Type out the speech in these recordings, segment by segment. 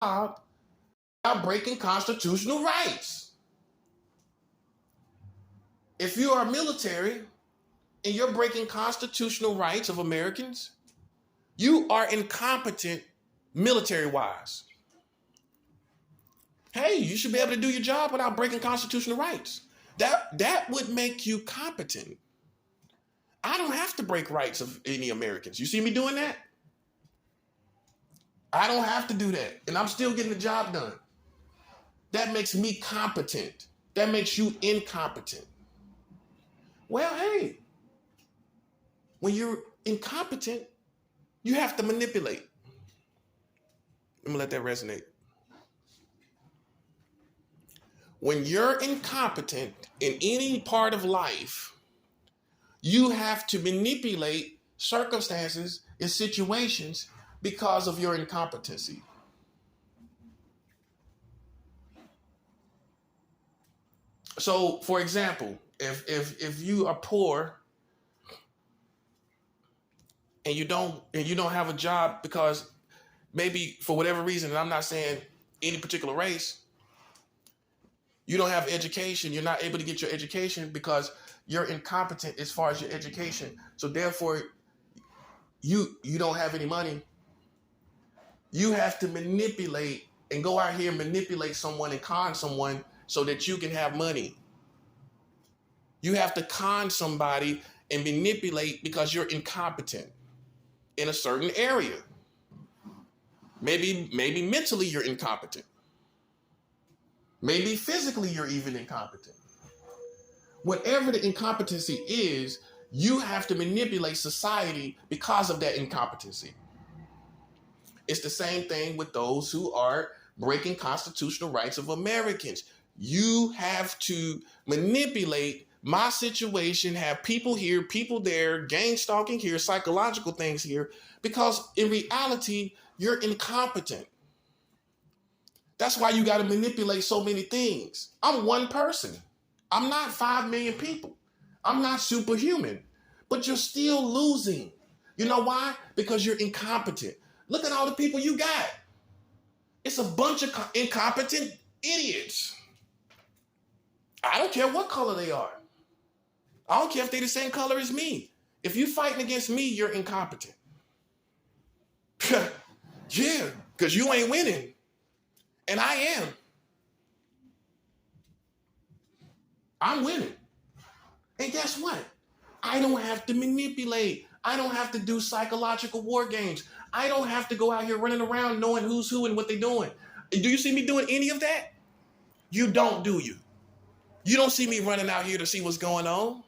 without breaking constitutional rights. If you are military and you're breaking constitutional rights of Americans, you are incompetent military-wise. Hey, you should be able to do your job without breaking constitutional rights. That would make you competent. I don't have to break rights of any Americans. You see me doing that? I don't have to do that. And I'm still getting the job done. That makes me competent. That makes you incompetent. Well, hey, when you're incompetent, you have to manipulate. Let me let that resonate. When you're incompetent in any part of life, you have to manipulate circumstances and situations because of your incompetency. So, for example, if you are poor and you don't have a job because maybe for whatever reason, and I'm not saying any particular race, you don't have education, you're not able to get your education because you're incompetent as far as your education. So therefore, you don't have any money. You have to manipulate and go out here and manipulate someone and con someone so that you can have money. You have to con somebody and manipulate because you're incompetent in a certain area. Maybe mentally you're incompetent. Maybe physically you're even incompetent. Whatever the incompetency is, you have to manipulate society because of that incompetency. It's the same thing with those who are breaking constitutional rights of Americans. You have to manipulate my situation, have people here, people there, gang stalking here, psychological things here, because in reality, you're incompetent. That's why you got to manipulate so many things. I'm one person. I'm not 5 million people. I'm not superhuman, but you're still losing. You know why? Because you're incompetent. Look at all the people you got. It's a bunch of incompetent idiots. I don't care what color they are. I don't care if they're the same color as me. If you're fighting against me, you're incompetent. Yeah, because you ain't winning. And I am. I'm winning. And guess what? I don't have to manipulate. I don't have to do psychological war games. I don't have to go out here running around knowing who's who and what they're doing. Do you see me doing any of that? You don't, do you? You don't see me running out here to see what's going on.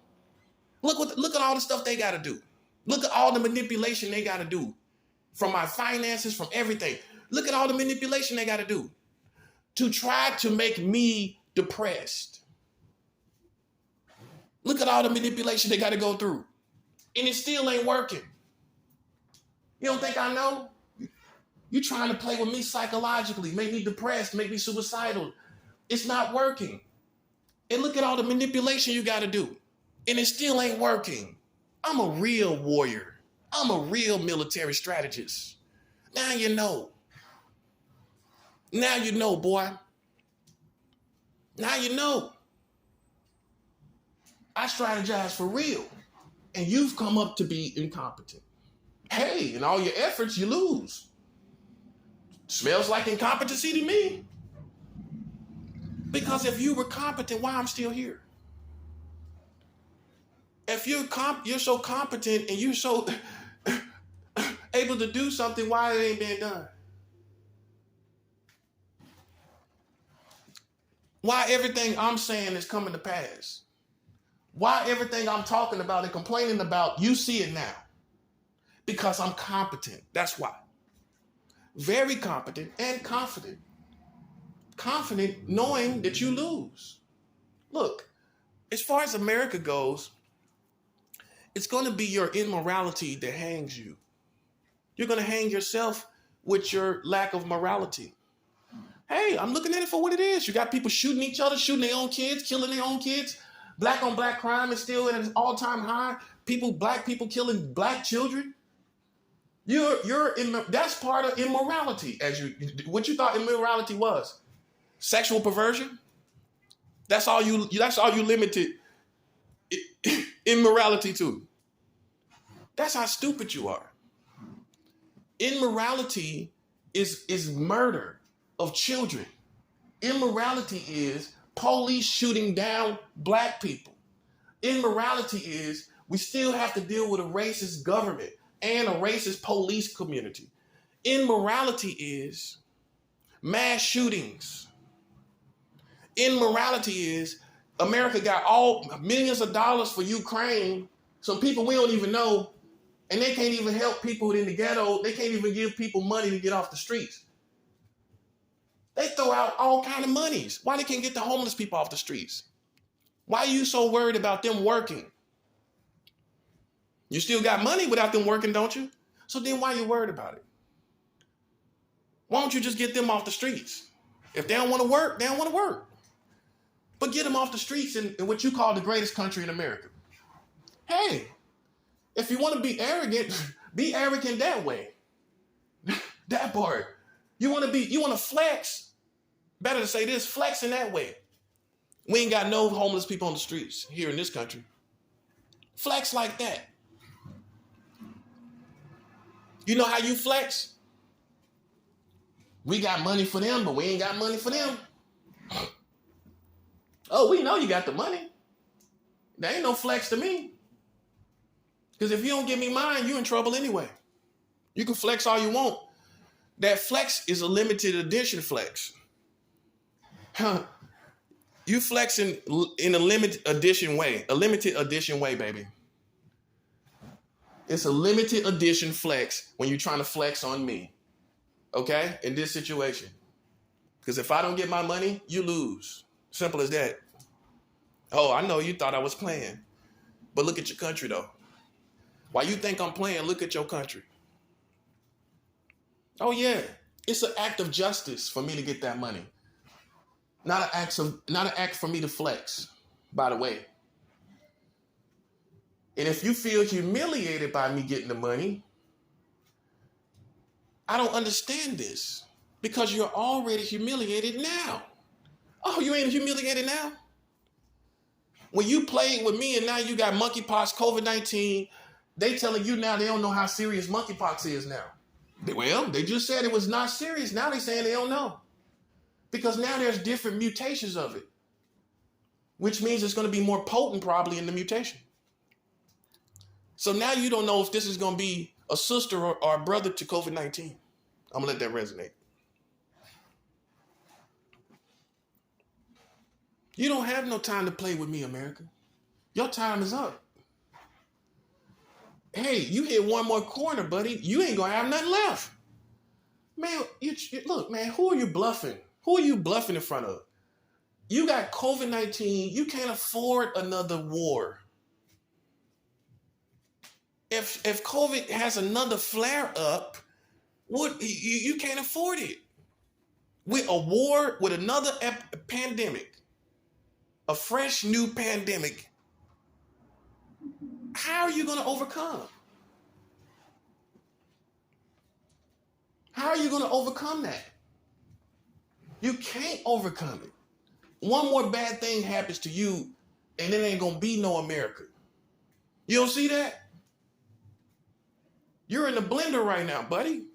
Look at all the stuff they got to do. Look at all the manipulation they got to do. From my finances, from everything. Look at all the manipulation they got to do to try to make me depressed. Look at all the manipulation they got to go through. And it still ain't working. You don't think I know? You're trying to play with me psychologically, make me depressed, make me suicidal. It's not working. And look at all the manipulation you got to do. And it still ain't working. I'm a real warrior. I'm a real military strategist. Now you know. Now you know, boy. Now you know. I strategize for real. And you've come up to be incompetent. Hey, in all your efforts, you lose. Smells like incompetency to me. Because if you were competent, why I'm still here? If you're so competent and you're so able to do something, why it ain't been done? Why everything I'm saying is coming to pass? Why everything I'm talking about and complaining about, you see it now? Because I'm competent. That's why. Very competent and confident. Confident knowing that you lose. Look, as far as America goes, it's going to be your immorality that hangs you. You're going to hang yourself with your lack of morality. Hey, I'm looking at it for what it is. You got people shooting each other, shooting their own kids, killing their own kids. Black on black crime is still at an all-time high. Black people killing black children. That's part of immorality. What you thought immorality was? Sexual perversion? That's all you limited immorality to. That's how stupid you are. Immorality is murder of children. Immorality is police shooting down black people. Immorality is we still have to deal with a racist government and a racist police community. Immorality is mass shootings. Immorality is America got all millions of dollars for Ukraine, some people we don't even know, and they can't even help people in the ghetto. They can't even give people money to get off the streets. They throw out all kind of monies. Why they can't get the homeless people off the streets? Why are you so worried about them working? You still got money without them working, don't you? So then why are you worried about it? Why don't you just get them off the streets? If they don't want to work, they don't want to work. But get them off the streets in what you call the greatest country in America. Hey, if you want to be arrogant that way. That part. You want to flex. Better to say this, flex in that way. We ain't got no homeless people on the streets here in this country. Flex like that. You know how you flex? We got money for them, but we ain't got money for them. Oh, we know you got the money. There ain't no flex to me. Because if you don't give me mine, you in trouble anyway. You can flex all you want. That flex is a limited edition flex. You flexing in a limited edition way. A limited edition way, baby. It's a limited edition flex when you're trying to flex on me. Okay? In this situation. Because if I don't get my money, you lose. Simple as that. Oh, I know you thought I was playing. But look at your country, though. While you think I'm playing, look at your country. Oh, yeah. It's an act of justice for me to get that money. Not an act for me to flex, by the way. And if you feel humiliated by me getting the money, I don't understand this. Because you're already humiliated now. Oh, you ain't humiliated now? When you played with me and now you got monkeypox, COVID-19, they telling you now they don't know how serious monkeypox is now. Well, they just said it was not serious. Now they saying they don't know. Because now there's different mutations of it. Which means it's going to be more potent probably in the mutation. So now you don't know if this is going to be a sister or a brother to COVID-19. I'm going to let that resonate. You don't have no time to play with me, America. Your time is up. Hey, you hit one more corner, buddy. You ain't going to have nothing left. Man, look, man, who are you bluffing? Who are you bluffing in front of? You got COVID-19. You can't afford another war. If COVID has another flare up, you can't afford it. With a war, with another pandemic, a fresh new pandemic, how are you going to overcome? How are you going to overcome that? You can't overcome it. One more bad thing happens to you, and it ain't going to be no America. You don't see that? You're in the blender right now, buddy.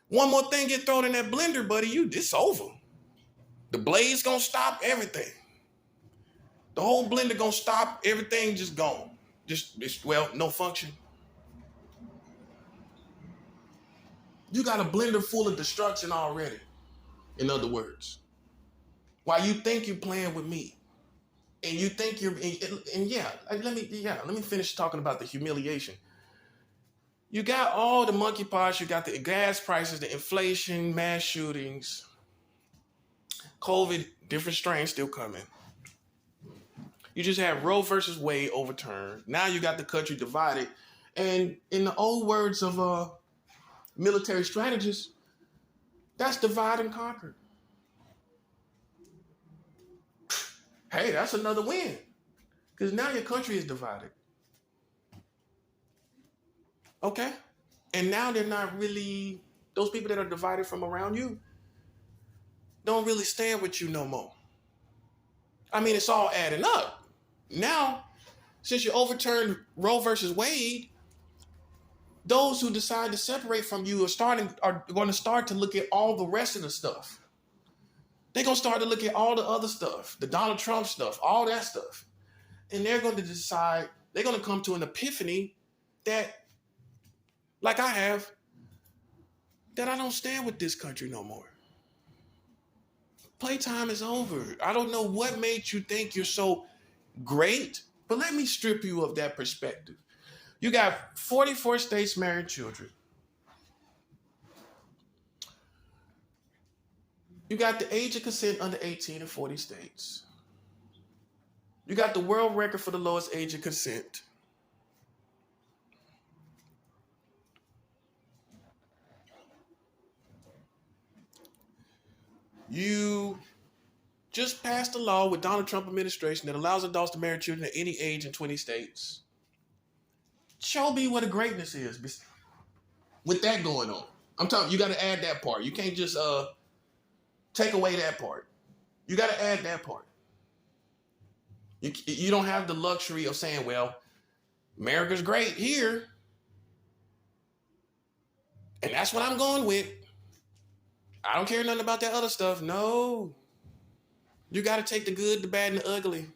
One more thing get thrown in that blender, buddy, it's over. The blade's going to stop everything. The whole blender going to stop, everything just gone. No function. You got a blender full of destruction already, in other words. While you think you're playing with me, and you think let me finish talking about the humiliation. You got all the monkeypox, you got the gas prices, the inflation, mass shootings, COVID, different strains still coming. You just had Roe versus Wade overturned. Now you got the country divided. And in the old words of military strategists, that's divide and conquer. Hey, that's another win. Because now your country is divided. Okay? And now they're not really, those people that are divided from around you don't really stand with you no more. I mean, it's all adding up. Now, since you overturned Roe versus Wade, those who decide to separate from you are going to start to look at all the rest of the stuff. They're going to start to look at all the other stuff, the Donald Trump stuff, all that stuff. And they're going to decide, they're going to come to an epiphany that, like I have, that I don't stand with this country no more. Playtime is over. I don't know what made you think you're so great, but let me strip you of that perspective. You got 44 states marrying children. You got the age of consent under 18 in 40 states. You got the world record for the lowest age of consent. You just passed a law with Donald Trump administration that allows adults to marry children at any age in 20 states. Show me what the greatness is with that going on. I'm telling you, you got to add that part. You can't just take away that part. You got to add that part. You don't have the luxury of saying, well, America's great here, and that's what I'm going with. I don't care nothing about that other stuff. No. You got to take the good, the bad, and the ugly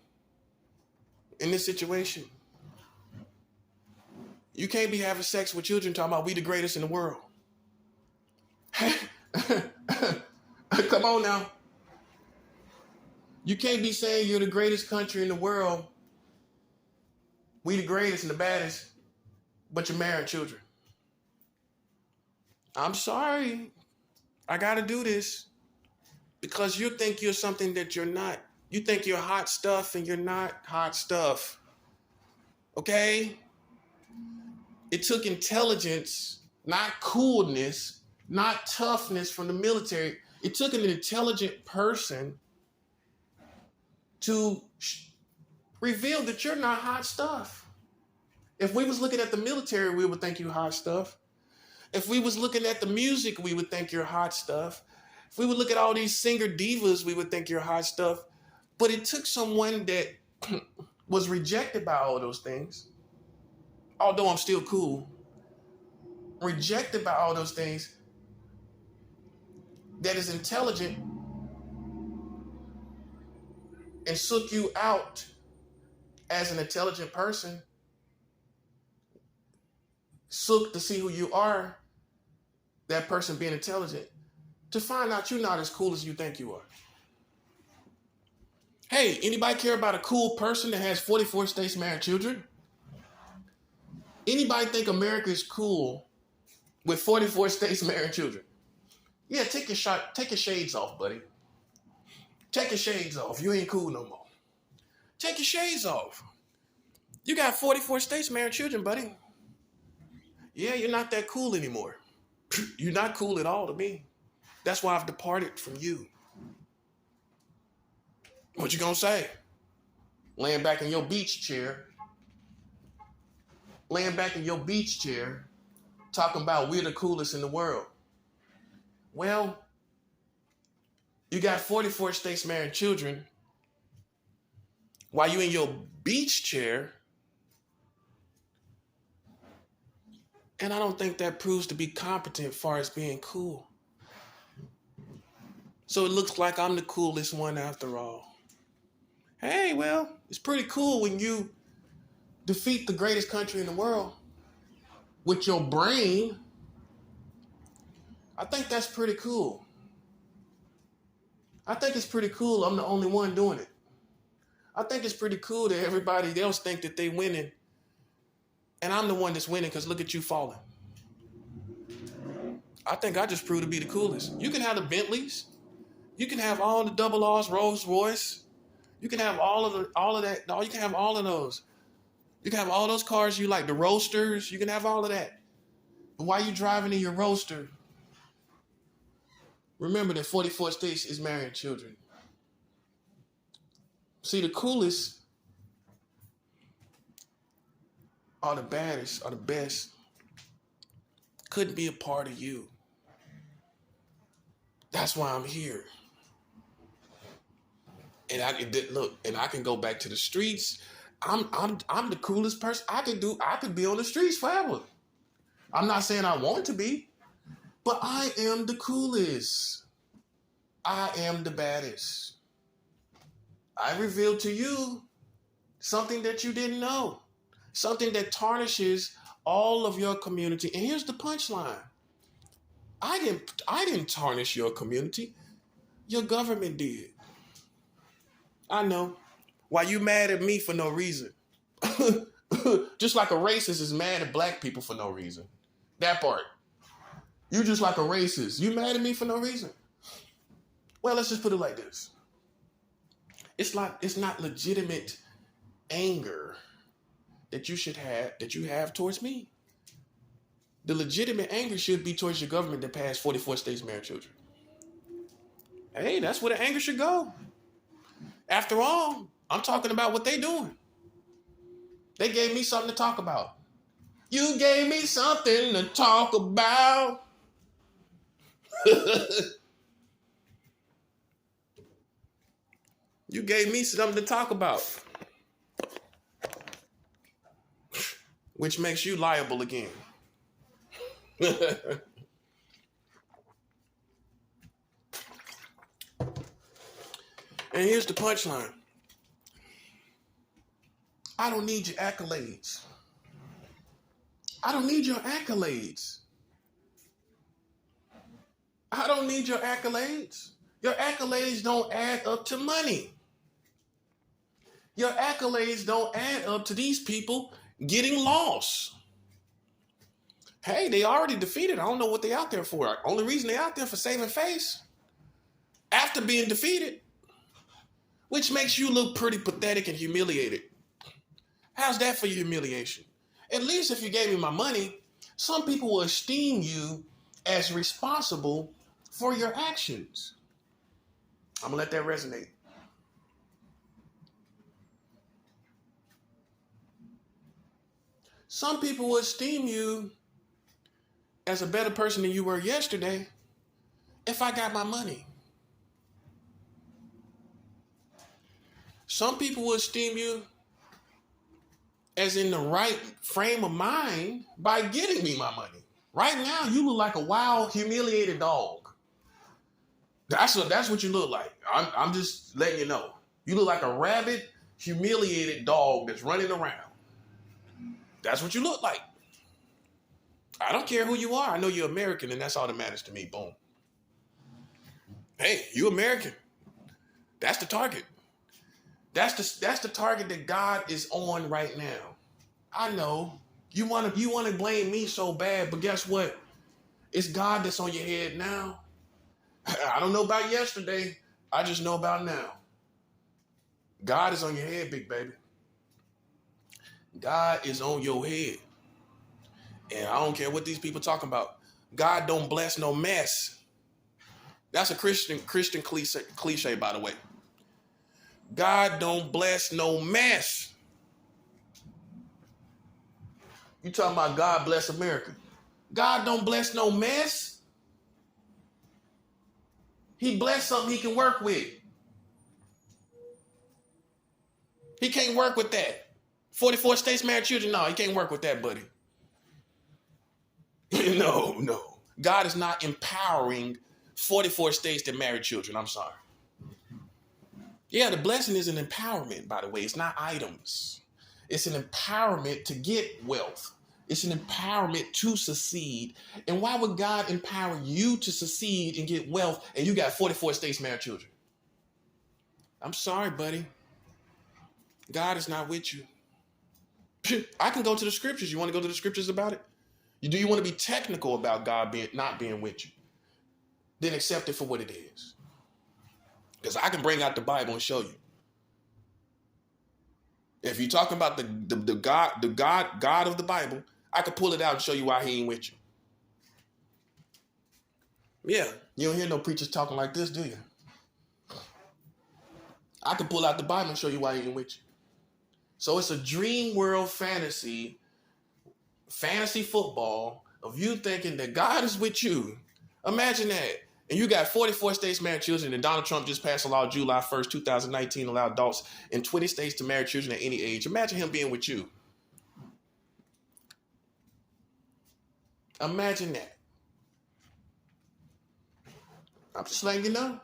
in this situation. You can't be having sex with children talking about we the greatest in the world. Come on now. You can't be saying you're the greatest country in the world, we the greatest and the baddest, but you're marrying children. I'm sorry. I got to do this because you think you're something that you're not. You think you're hot stuff and you're not hot stuff. Okay? It took intelligence, not coolness, not toughness from the military. It took an intelligent person to reveal that you're not hot stuff. If we was looking at the military, we would think you hot stuff. If we was looking at the music, we would think you're hot stuff. If we would look at all these singer divas, we would think you're hot stuff. But it took someone that was rejected by all those things, although I'm still cool, rejected by all those things, that is intelligent and sook you out as an intelligent person, sook to see who you are, that person being intelligent, to find out you're not as cool as you think you are. Hey, anybody care about a cool person that has 44 states married children? Anybody think America is cool with 44 states married children? Yeah, take your shades off, buddy. Take your shades off. You ain't cool no more. Take your shades off. You got 44 states married children, buddy. Yeah, you're not that cool anymore. You're not cool at all to me. That's why I've departed from you. What you gonna say? Laying back in your beach chair, talking about we're the coolest in the world. Well, you got 44 states marrying children while you in your beach chair, and I don't think that proves to be competent as far as being cool. So it looks like I'm the coolest one after all. Hey, well, it's pretty cool when you defeat the greatest country in the world with your brain. I think that's pretty cool. I think it's pretty cool I'm the only one doing it. I think it's pretty cool that everybody else think that they winning, and I'm the one that's winning because look at you falling. I think I just proved to be the coolest. You can have the Bentleys. You can have all the double R's, Rolls Royce. You can have all of that. No, you can have all of those. You can have all those cars you like, the Roadsters. You can have all of that. But while you're driving in your Roadster, remember that 44 states is marrying children. See, the coolest are the baddest, are the best. couldn't be a part of you. That's why I'm here. And I can go back to the streets. I'm the coolest person. I could be on the streets forever. I'm not saying I want to be, but I am the coolest. I am the baddest. I revealed to you something that you didn't know. Something that tarnishes all of your community. And here's the punchline. I didn't tarnish your community. Your government did. I know. Why you mad at me for no reason? Just like a racist is mad at black people for no reason. That part. You just like a racist. You mad at me for no reason. Well, let's just put it like this. It's not legitimate anger that you have towards me. The legitimate anger should be towards your government that passed 44 states married children. Hey, that's where the anger should go. After all, I'm talking about what they doing. They gave me something to talk about. You gave me something to talk about. You gave me something to talk about. Which makes you liable again. And here's the punchline. I don't need your accolades. I don't need your accolades. I don't need your accolades. Your accolades don't add up to money. Your accolades don't add up to these people getting lost. Hey, they already defeated. I don't know what they out there for. Only reason they out there for saving face. After being defeated. Which makes you look pretty pathetic and humiliated. How's that for your humiliation? At least if you gave me my money, some people will esteem you as responsible for your actions. I'm going to let that resonate. Some people will esteem you as a better person than you were yesterday if I got my money. Some people will esteem you as in the right frame of mind by getting me my money. Right now, you look like a wild, humiliated dog. That's what you look like. I'm just letting you know. You look like a rabid, humiliated dog that's running around. That's what you look like. I don't care who you are. I know you're American, and that's all that matters to me. Boom. Hey, you American. That's the target. That's the target that God is on right now. I know. You want to blame me so bad, but guess what? It's God that's on your head now. I don't know about yesterday. I just know about now. God is on your head, big baby. God is on your head. And I don't care what these people talking about. God don't bless no mess. That's a Christian cliche, by the way. God don't bless no mess. You talking about God bless America. God don't bless no mess. He bless something he can work with. He can't work with that. 44 states married children, no, he can't work with that, buddy. No. God is not empowering 44 states that marry children. I'm sorry. Yeah, the blessing is an empowerment, by the way. It's not items. It's an empowerment to get wealth. It's an empowerment to succeed. And why would God empower you to succeed and get wealth and you got 44 states married children? I'm sorry, buddy. God is not with you. I can go to the scriptures. You want to go to the scriptures about it? Do you want to be technical about God not being with you? Then accept it for what it is. Because I can bring out the Bible and show you. If you're talking about the God of the Bible, I could pull it out and show you why he ain't with you. Yeah, you don't hear no preachers talking like this, do you? I can pull out the Bible and show you why he ain't with you. So it's a dream world fantasy football of you thinking that God is with you. Imagine that. And you got 44 states married children, and Donald Trump just passed a law July 1st, 2019, allow adults in 20 states to marry children at any age. Imagine him being with you. Imagine that. I'm just letting you know.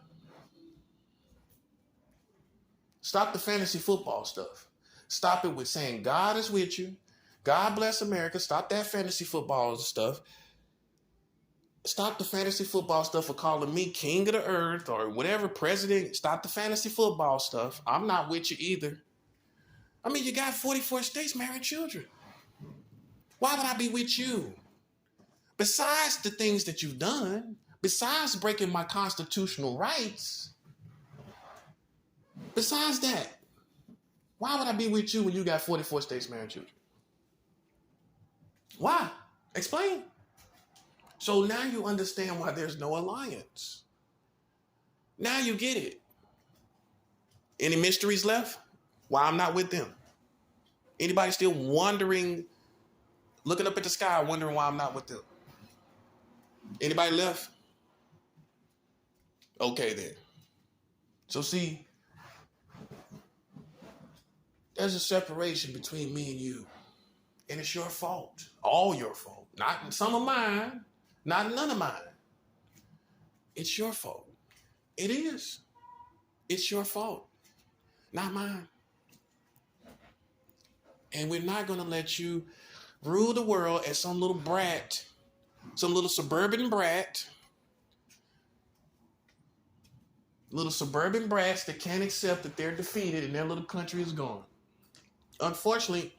Stop the fantasy football stuff. Stop it with saying God is with you. God bless America. Stop that fantasy football stuff. Stop the fantasy football stuff for calling me king of the earth or whatever, president. Stop the fantasy football stuff. I'm not with you either. I mean, you got 44 states marrying children. Why would I be with you? Besides the things that you've done, besides breaking my constitutional rights, besides that, why would I be with you when you got 44 states marrying children? Why? Explain. So now you understand why there's no alliance. Now you get it. Any mysteries left? Why I'm not with them? Anybody still wondering, looking up at the sky, wondering why I'm not with them? Anybody left? Okay then. So see, there's a separation between me and you. And it's your fault. All your fault. Not some of mine. Not none of mine. It's your fault. It is. It's your fault. Not mine. And we're not going to let you rule the world as some little brat, some little suburban brat, little suburban brats that can't accept that they're defeated and their little country is gone. Unfortunately,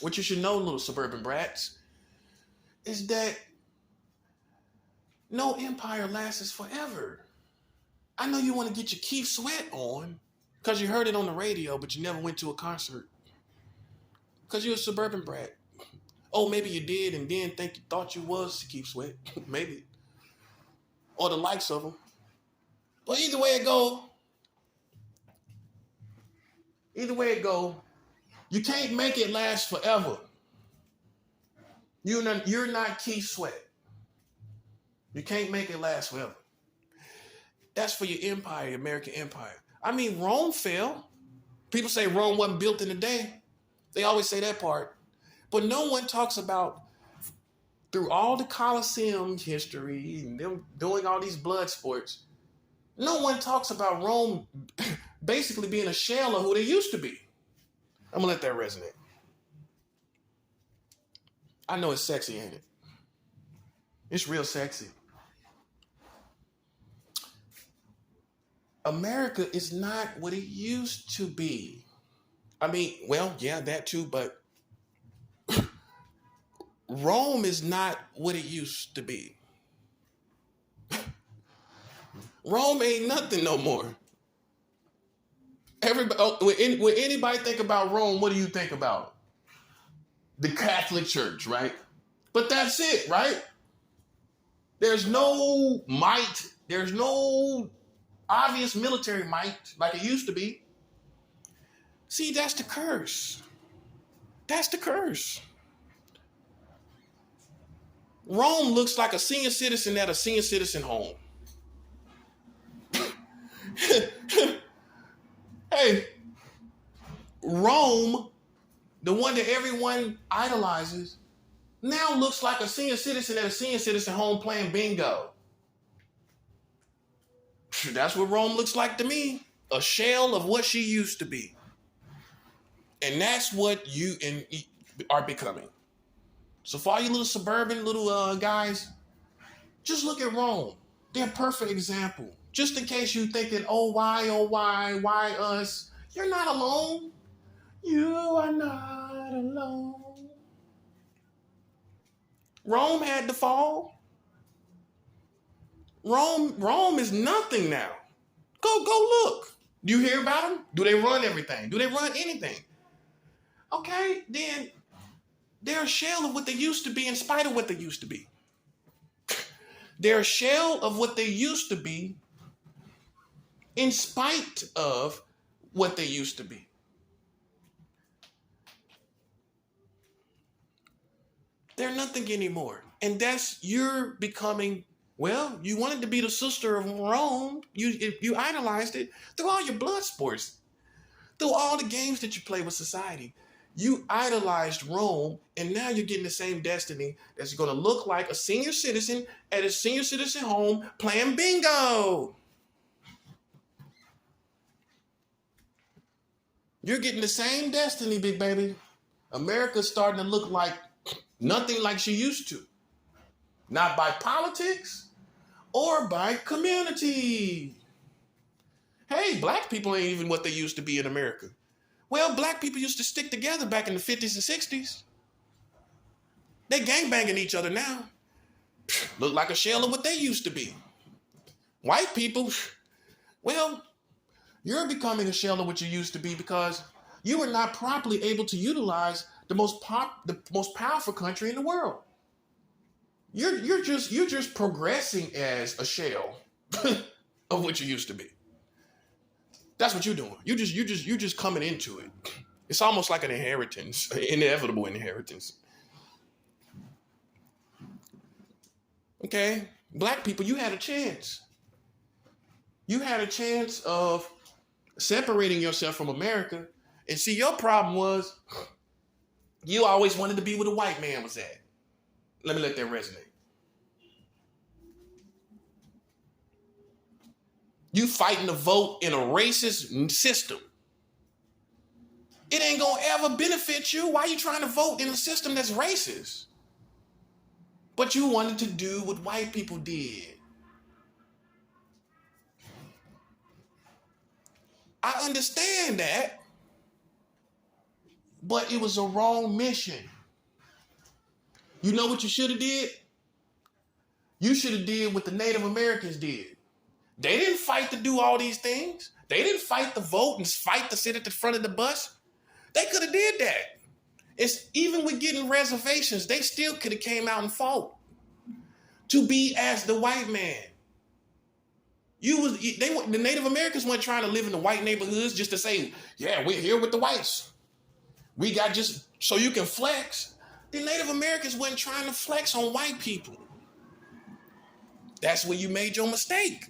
what you should know, little suburban brats, is that no empire lasts forever. I know you want to get your Keith Sweat on because you heard it on the radio, but you never went to a concert because you're a suburban brat. Oh, maybe you did and then thought you was Keith Sweat. Maybe. Or the likes of them. But either way it go, you can't make it last forever. You're not Keith Sweat. You can't make it last forever. That's for your empire, your American empire. I mean, Rome fell. People say Rome wasn't built in a day. They always say that part. But no one talks about, through all the Colosseum history and them doing all these blood sports, no one talks about Rome basically being a shell of who they used to be. I'm going to let that resonate. I know it's sexy, ain't it? It's real sexy. America is not what it used to be. I mean, well, yeah, that too, but Rome is not what it used to be. Rome ain't nothing no more. When anybody think about Rome, what do you think about? The Catholic Church, right? But that's it, right? There's no might. There's no obvious military might like it used to be. See, that's the curse. That's the curse. Rome looks like a senior citizen at a senior citizen home. Hey, Rome, the one that everyone idolizes, now looks like a senior citizen at a senior citizen home playing bingo. That's what Rome looks like to me. A shell of what she used to be. And that's what you are becoming. So for all you little suburban little guys, just look at Rome. They're a perfect example. Just in case you're thinking, oh, why us? You're not alone. You are not alone. Rome had to fall. Rome is nothing now. Go look. Do you hear about them? Do they run everything? Do they run anything? Okay, then they're a shell of what they used to be in spite of what they used to be. They're a shell of what they used to be in spite of what they used to be. They're nothing anymore. And you're becoming, well, you wanted to be the sister of Rome. You idolized it through all your blood sports, through all the games that you play with society. You idolized Rome, and now you're getting the same destiny that's going to look like a senior citizen at a senior citizen home playing bingo. You're getting the same destiny, big baby. America's starting to look like nothing like she used to. Not by politics or by community. Hey, black people ain't even what they used to be in America. Well, black people used to stick together back in the 50s and 60s. They gangbanging each other now. Look like a shell of what they used to be. White people, well, you're becoming a shell of what you used to be because you were not properly able to utilize the most powerful country in the world. You're just progressing as a shell of what you used to be. That's what you're doing. You're just coming into it. It's almost like an inheritance, inevitable inheritance. Okay, black people, you had a chance. You had a chance of separating yourself from America. And see, your problem was you always wanted to be where the white man was at. Let me let that resonate. You fighting to vote in a racist system. It ain't gonna ever benefit you. Why are you trying to vote in a system that's racist? But you wanted to do what white people did. I understand that, but it was a wrong mission. You know what you should have did? You should have did what the Native Americans did. They didn't fight to do all these things. They didn't fight to vote and fight to sit at the front of the bus. They could have did that. It's even with getting reservations, they still could have came out and fought to be as the white man. The Native Americans weren't trying to live in the white neighborhoods just to say, yeah, we're here with the whites. We got just so you can flex. The Native Americans weren't trying to flex on white people. That's where you made your mistake.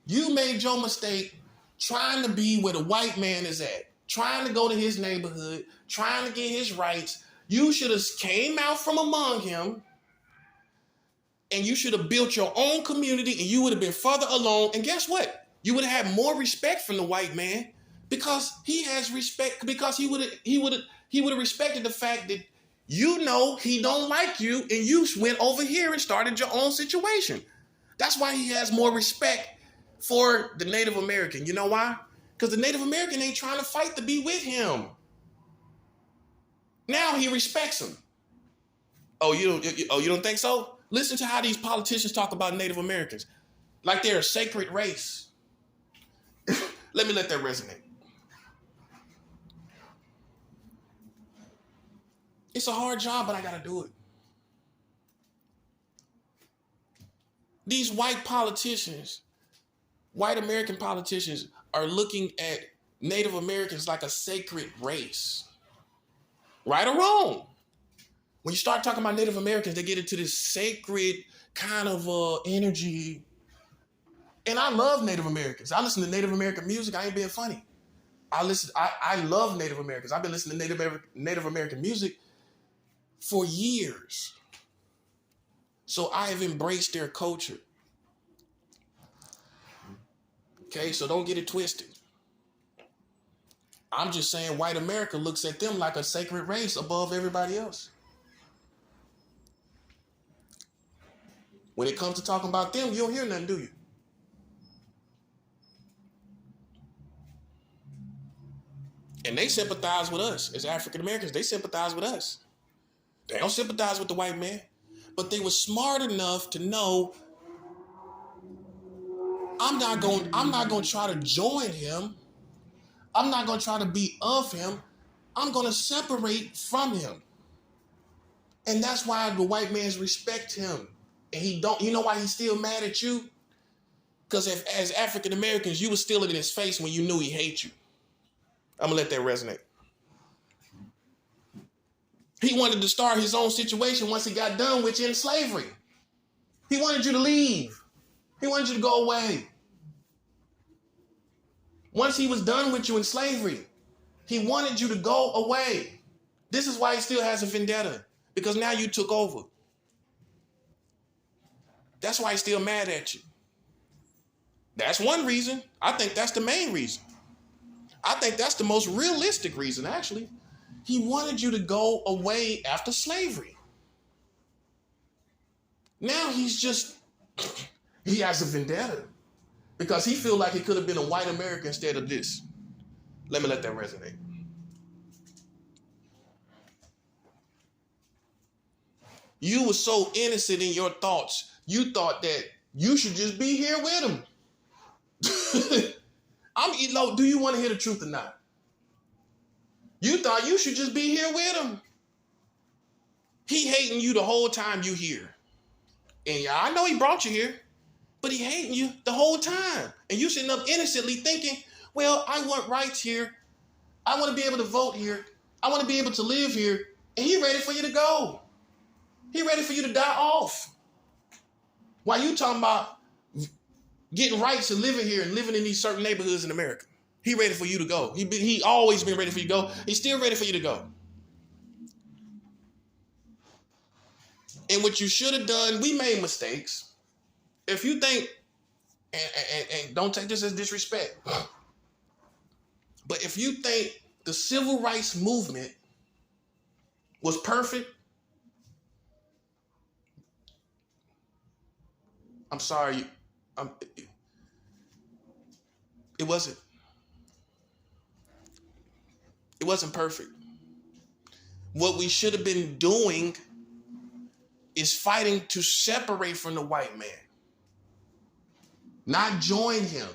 You made your mistake trying to be where the white man is at, trying to go to his neighborhood, trying to get his rights. You should have came out from among him, and you should have built your own community, and you would have been further along. And guess what? You would have had more respect from the white man because he has respect, because he would have respected the fact that he don't like you, and you went over here and started your own situation. That's why he has more respect for the Native American. You know why? Because the Native American ain't trying to fight to be with him. Now he respects him. Oh, you don't think so? Listen to how these politicians talk about Native Americans. Like they're a sacred race. Let me let that resonate. It's a hard job, but I gotta do it. These white politicians, white American politicians, are looking at Native Americans like a sacred race. Right or wrong? When you start talking about Native Americans, they get into this sacred kind of energy. And I love Native Americans. I listen to Native American music. I ain't being funny. I love Native Americans. I've been listening to Native American music for years. So I have embraced their culture. Okay, so don't get it twisted. I'm just saying white America looks at them like a sacred race above everybody else. When it comes to talking about them, you don't hear nothing, do you? And they sympathize with us as African Americans. They sympathize with us. They don't sympathize with the white man. But they were smart enough to know I'm not going to try to join him. I'm not going to try to be of him. I'm going to separate from him. And that's why the white mans respect him. And you know why he's still mad at you? Because as African Americans, you were still in his face when you knew he hates you. I'm going to let that resonate. He wanted to start his own situation once he got done with you in slavery. He wanted you to leave. He wanted you to go away. Once he was done with you in slavery, he wanted you to go away. This is why he still has a vendetta, because now you took over. That's why he's still mad at you. That's one reason. I think that's the main reason. I think that's the most realistic reason, actually. He wanted you to go away after slavery. Now he has a vendetta because he feels like he could have been a white American instead of this. Let me let that resonate. You were so innocent in your thoughts. You thought that you should just be here with him. Do you want to hear the truth or not? You thought you should just be here with him. He hating you the whole time you here. And yeah, I know he brought you here, but he hating you the whole time. And you sitting up innocently thinking, well, I want rights here. I want to be able to vote here. I want to be able to live here. And he ready for you to go. He ready for you to die off. While you talking about getting rights and living here and living in these certain neighborhoods in America. He ready for you to go. He always been ready for you to go. He's still ready for you to go. And what you should have done, we made mistakes. If you think, and don't take this as disrespect, but if you think the civil rights movement was perfect, I'm sorry, it wasn't. It wasn't perfect. What we should have been doing is fighting to separate from the white man, not join him.